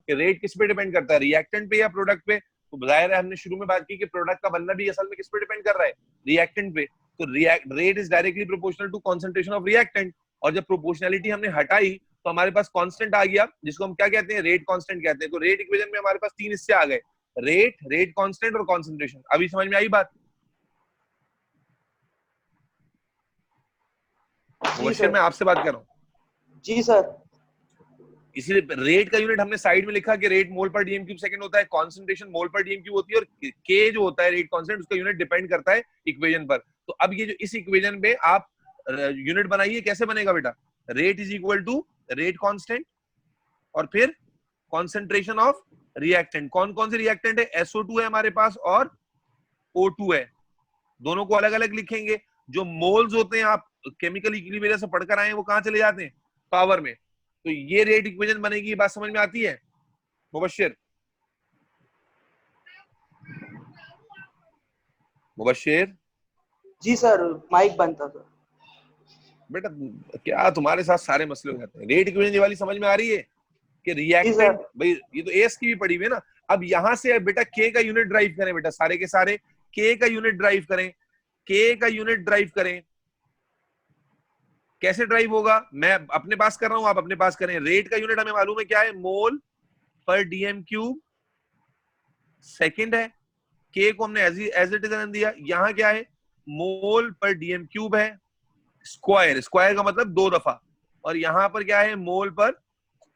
कि रेट किस पे डिपेंड करता है, रिएक्टेंट पे या प्रोडक्ट पे। तो जाहिर है हमने शुरू में बात की कि प्रोडक्ट का बनना भी असल में किस पे डिपेंड कर रहा है, रिएक्टेंट पे। तो rate is directly proportional to concentration of reactant. और जब प्रोपोर्शनलिटी हमने हटाई तो हमारे पास कांस्टेंट आ गया, जिसको हम क्या कहते हैं, रेट कांस्टेंट कहते हैं। तो रेट इक्वेशन में हमारे पास तीन हिस्से आ गए, रेट कांस्टेंट और कॉन्सेंट्रेशन। अभी समझ में आई बात? मुबश्शिर मैं आपसे बात कर रहा हूँ। जी सर। इसीलिए रेट का यूनिट हमने साइड में लिखा कि रेट मोल पर डीएम क्यूब सेकंड होता है, कॉन्सेंट्रेशन मोल पर डीएम क्यूब होती है, और के जो होता है रेट कांस्टेंट, उसका यूनिट डिपेंड करता है इक्वेशन पर। तो अब ये जो इस इक्वेशन पे आप यूनिट बनाइए, कैसे बनेगा बेटा, rate is equal to rate constant और फिर कॉन्सेंट्रेशन ऑफ रिएक्टेंट। कौन कौन से रिएक्टेंट है, SO2 है हमारे पास और O2 है, दोनों को अलग अलग लिखेंगे। जो मोल्स होते हैं आप केमिकल इक्विलिब्रियम से पढ़कर आए हैं, वो कहां चले जाते हैं, पावर में। तो ये रेट इक्वेशन बनेगी, ये बात समझ में आती है मुबश्शिर? मुबश्शिर जी सर, माइक बनता सर। बेटा क्या तुम्हारे साथ सारे मसले हो जाते हैं। रेट इक्वेशन ये वाली समझ में आ रही है कि रिएक्टेंट, भाई ये तो एस की भी पड़ी हुई है ना। अब यहां से बेटा के का यूनिट ड्राइव करें, बेटा सारे के सारे के का यूनिट ड्राइव करें, के का यूनिट ड्राइव करें। कैसे ड्राइव होगा, मैं अपने पास कर रहा हूं, आप अपने पास करें। रेट का यूनिट हमें मालूम है क्या है, मोल पर डीएम क्यूब सेकंड है। के को हमने एज इट इज दिया, यहां क्या है, मोल पर डीएम क्यूब है, स्क्वायर, स्क्वायर का मतलब दो दफा, और यहां पर क्या है, मोल पर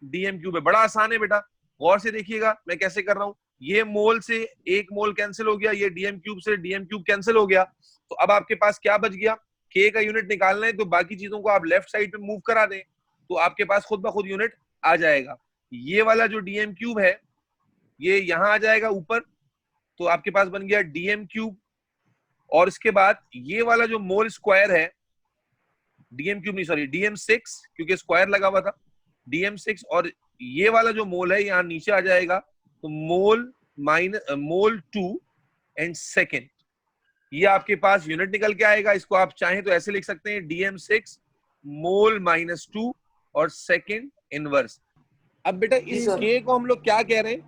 डीएम क्यूब है। बड़ा आसान है बेटा, गौर से देखिएगा मैं कैसे कर रहा हूं। ये मोल से एक मोल कैंसिल हो गया, ये डीएम क्यूब से डीएम क्यूब कैंसिल हो गया। तो अब आपके पास क्या बच गया, के का यूनिट निकालना है, तो बाकी चीजों को आप लेफ्ट साइड पे मूव करा दें, तो आपके पास खुद ब खुद यूनिट आ जाएगा। ये वाला जो डीएम क्यूब है ये यहां आ जाएगा ऊपर, तो आपके पास बन गया डीएम क्यूब। और इसके बाद ये वाला जो मोल स्क्वायर है, डीएम क्यूब नहीं सॉरी डीएम 6, क्योंकि स्क्वायर लगा हुआ था, डीएम 6, और ये वाला जो मोल है यहाँ नीचे आ जाएगा, तो मोल 2 एंड सेकेंड, ये आपके पास यूनिट निकल के आएगा। इसको आप चाहें तो ऐसे लिख सकते हैं, डीएम 6 मोल -2 और सेकेंड इनवर्स। अब बेटा इस के को हम लोग क्या कह रहे हैं,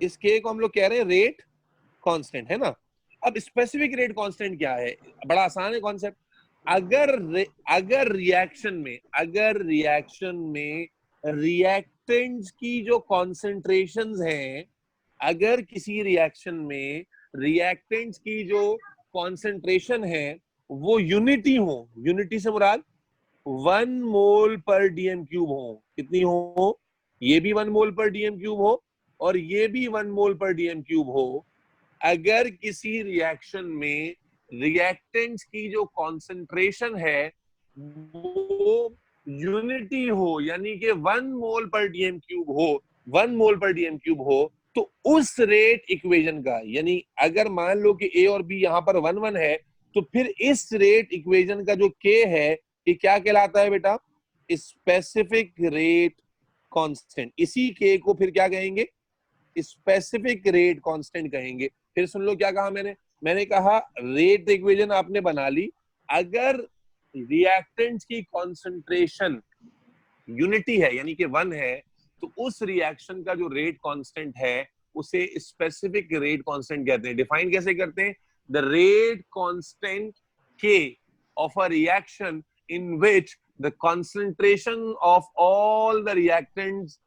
इस के को हम लोग कह रहे हैं रेट कांस्टेंट, है ना। अब स्पेसिफिक रेट कांस्टेंट क्या है, बड़ा आसान है कॉन्सेप्ट। अगर रिएक्शन में रिएक्टेंट्स की जो कॉन्सेंट्रेशंस हैं, अगर किसी रिएक्शन में रिएक्टेंट्स की जो कॉन्सेंट्रेशन है वो यूनिटी हो, यूनिटी से मुराद 1 मोल पर डीएम क्यूब हो, कितनी हो, ये भी 1 मोल पर डीएम क्यूब हो और ये भी 1 मोल पर डीएम क्यूब हो। अगर किसी रिएक्शन में रिएक्टेंट्स की जो कॉन्सेंट्रेशन है वो यूनिटी हो, यानी कि 1 मोल पर डीएम क्यूब हो, 1 मोल पर डीएम क्यूब हो, तो उस रेट इक्वेशन का, यानी अगर मान लो कि ए और बी यहां पर 1 है, तो फिर इस रेट इक्वेशन का जो के है ये क्या कहलाता है बेटा, स्पेसिफिक रेट कांस्टेंट। इसी के को फिर क्या कहेंगे, स्पेसिफिक रेट कांस्टेंट कहेंगे। फिर सुन लो क्या कहा मैंने कहा रेट इक्वेशन आपने बना ली, अगर रिएक्टेंट्स की कॉन्सेंट्रेशन यूनिटी है यानी कि 1 है, तो उस रिएक्शन का जो रेट कांस्टेंट है उसे स्पेसिफिक रेट कांस्टेंट कहते हैं। डिफाइन कैसे करते हैं, द रेट कांस्टेंट के of a reaction in which the concentration of all the reactants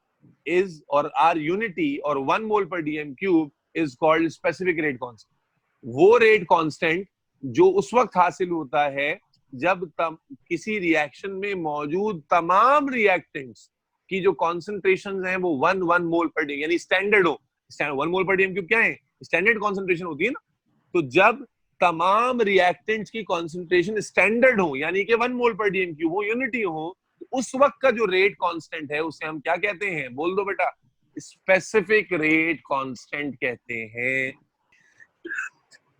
is or are unity or 1 mole per dm cube is called specific rate constant. वो rate constant जो उस वक्त हासिल होता है जब किसी रिएक्शन में मौजूद तमाम रिएक्टेंट्स की जो कॉन्सेंट्रेशन है वो 1 मोल पर डीएम यानी स्टैंडर्ड हो। 1 मोल पर डीएम क्यूब क्या है, स्टैंडर्ड कॉन्सेंट्रेशन होती है ना। तो जब तमाम रिएक्टेंट्स की कॉन्सेंट्रेशन स्टैंडर्ड हो यानी कि 1 मोल पर डीएम क्यूब हो, यूनिटी हो, तो उस वक्त का जो रेट कांस्टेंट है उसे हम क्या कहते हैं, बोल दो बेटा, स्पेसिफिक रेट कांस्टेंट कहते हैं।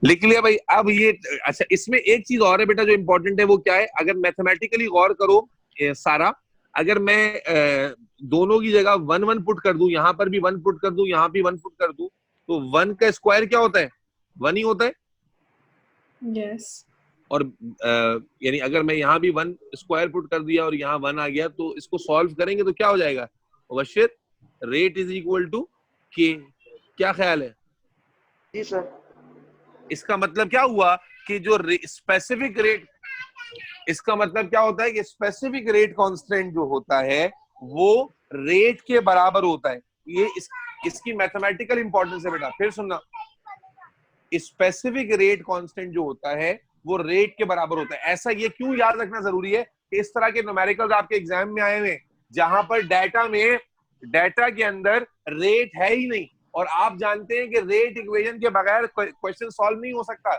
लिख लिया भाई। अब ये अच्छा, इसमें एक चीज और है बेटा जो इंपॉर्टेंट है, वो क्या है, अगर मैथमेटिकली गौर करो सारा, अगर मैं दोनों की जगह 1 1 पुट कर दूं, यहां पर भी 1 पुट कर दूं, यहां भी 1 पुट कर दूं, तो 1 का स्क्वायर क्या होता है, 1 ही होता है। यस। और यानी अगर मैं यहाँ भी 1 स्क्वायर पुट कर दिया और यहाँ 1 आ गया, तो इसको सॉल्व करेंगे तो क्या हो जाएगा Mubashshir, rate is equal to के। क्या ख्याल है? जी सर। इसका मतलब क्या हुआ कि जो स्पेसिफिक रेट, इसका मतलब क्या होता है कि स्पेसिफिक रेट कांस्टेंट जो होता है वो रेट के बराबर होता है। ये इसकी मैथमेटिकल इंपॉर्टेंस है बेटा, फिर सुनना। स्पेसिफिक रेट कांस्टेंट जो होता है वो रेट के बराबर होता है। ऐसा ये क्यों याद रखना जरूरी है कि इस तरह के न्यूमेरिकल्स आपके एग्जाम में आए हुए जहां पर डाटा के अंदर रेट है ही नहीं, और आप जानते हैं कि रेट इक्वेशन के बगैर क्वेश्चन सॉल्व नहीं हो सकता।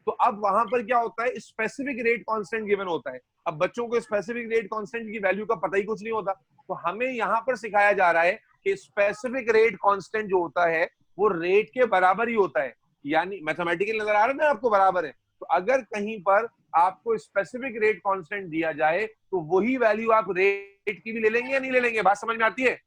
तो अब वहां पर क्या होता है, स्पेसिफिक रेट कांस्टेंट गिवन होता है। अब बच्चों को स्पेसिफिक रेट कांस्टेंट की वैल्यू का पता ही कुछ नहीं होता, तो हमें यहाँ पर सिखाया जा रहा है कि स्पेसिफिक रेट कांस्टेंट जो होता है वो रेट के बराबर ही होता है। यानी मैथमेटिकल नजर आ रहा है ना आपको, बराबर है। तो अगर कहीं पर आपको स्पेसिफिक रेट कांस्टेंट दिया जाए तो वही वैल्यू आप रेट की भी ले लेंगे या नहीं ले लेंगे? बात समझ में आती है?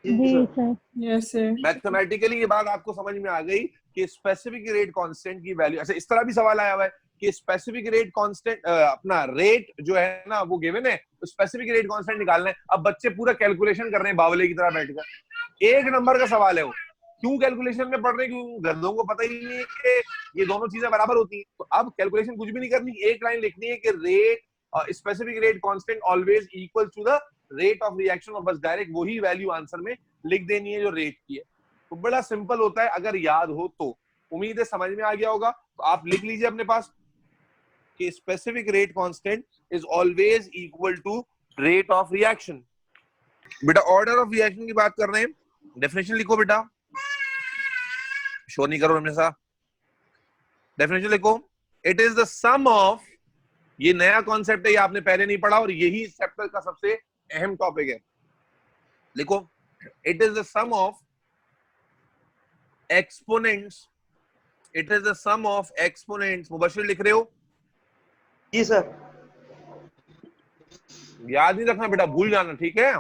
जी सर। Yes sir. मैथमेटिकली ये बात आपको समझ में आ गई कि स्पेसिफिक रेट कांस्टेंट की वैल्यू। अच्छा, इस तरह भी सवाल आया हुआ है कि स्पेसिफिक रेट कांस्टेंट अपना रेट जो है ना वो गिवन है, तो स्पेसिफिक रेट कांस्टेंट निकालना है। अब बच्चे पूरा कैलकुलेशन कर रहे हैं बावले की तरह बैठकर। एक नंबर का सवाल है वो। क्यों कैलकुलेशन में पढ़ रहे हैं? क्यों? गधों को पता ही नहीं है कि ये दोनों चीजें बराबर होती हैं। तो अब कैलकुलेशन कुछ भी नहीं करनी, एक लाइन लिखनी है कि rate specific rate constant always equal to the rate of reaction, और बस डायरेक्ट वही वैल्यू आंसर में लिख देनी है जो रेट की है। तो बड़ा सिंपल होता है अगर याद हो तो। उम्मीद है समझ में आ गया होगा। तो आप लिख लीजिए अपने पास कि specific rate constant is always equal to rate of reaction. बेटा ऑर्डर ऑफ रिएक्शन की बात कर रहे हैं, डेफिनेशन लिखो बेटा, शो नहीं करो हमेशा। डेफिनेशन लिखो, it is the sum of, ये नया कॉन्सेप्ट है, ये आपने पहले नहीं पढ़ा और यही चैप्टर का सबसे अहम टॉपिक है। लिखो, it is the sum of exponents, it is the sum of exponents. Mubashir लिख रहे हो? जी सर। याद नहीं रखना बेटा, भूल जाना, ठीक है?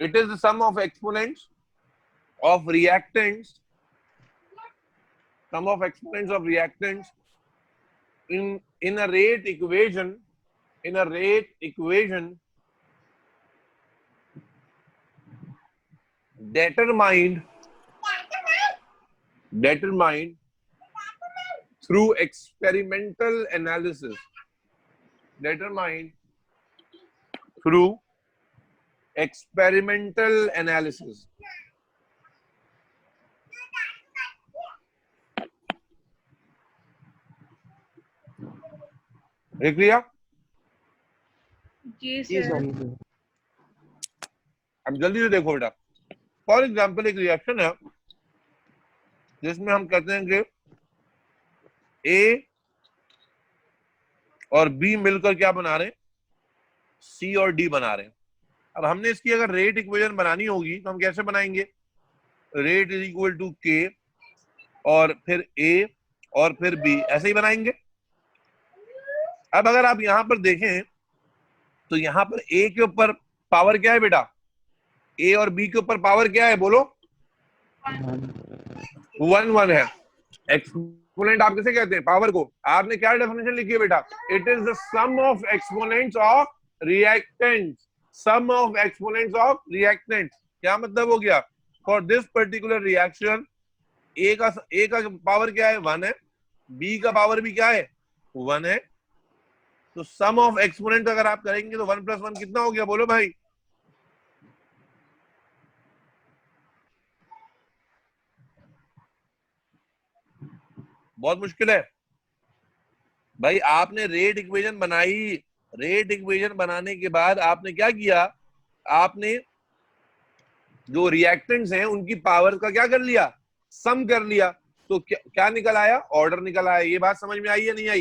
It is the sum of exponents of reactants, sum of exponents of reactants in a rate equation, determined through experimental analysis, देख लिया? जी जी सर। सर। अब जल्दी से देखो बेटा। फॉर एग्जाम्पल एक रिएक्शन है जिसमें हम कहते हैं कि ए और बी मिलकर क्या बना रहे हैं? सी और डी बना रहे हैं। अब हमने इसकी अगर रेट इक्वेशन बनानी होगी तो हम कैसे बनाएंगे? रेट इज इक्वल टू के और फिर ए और फिर बी, ऐसे ही बनाएंगे। अब अगर आप यहां पर देखें तो यहां पर ए के ऊपर पावर क्या है बेटा? ए और बी के ऊपर पावर क्या है बोलो? 1 है। एक्सपोनेंट आप किसे कहते हैं? पावर को। आपने क्या डेफिनेशन लिखी है बेटा? It is the sum of exponents of reactants, sum of exponents of reactants. क्या मतलब हो गया? For this particular reaction A का पावर क्या है? 1 है, बी का पावर भी क्या है? 1 है। तो सम ऑफ एक्सपोनेंट अगर आप करेंगे तो 1 + 1 कितना हो गया बोलो भाई? बहुत मुश्किल है भाई। आपने रेट इक्वेशन बनाई, रेट इक्वेशन बनाने के बाद आपने क्या किया? आपने जो रिएक्टेंट्स हैं उनकी पावर का क्या कर लिया? सम कर लिया। तो क्या निकल आया? ऑर्डर निकल आया। ये बात समझ में आई या नहीं आई?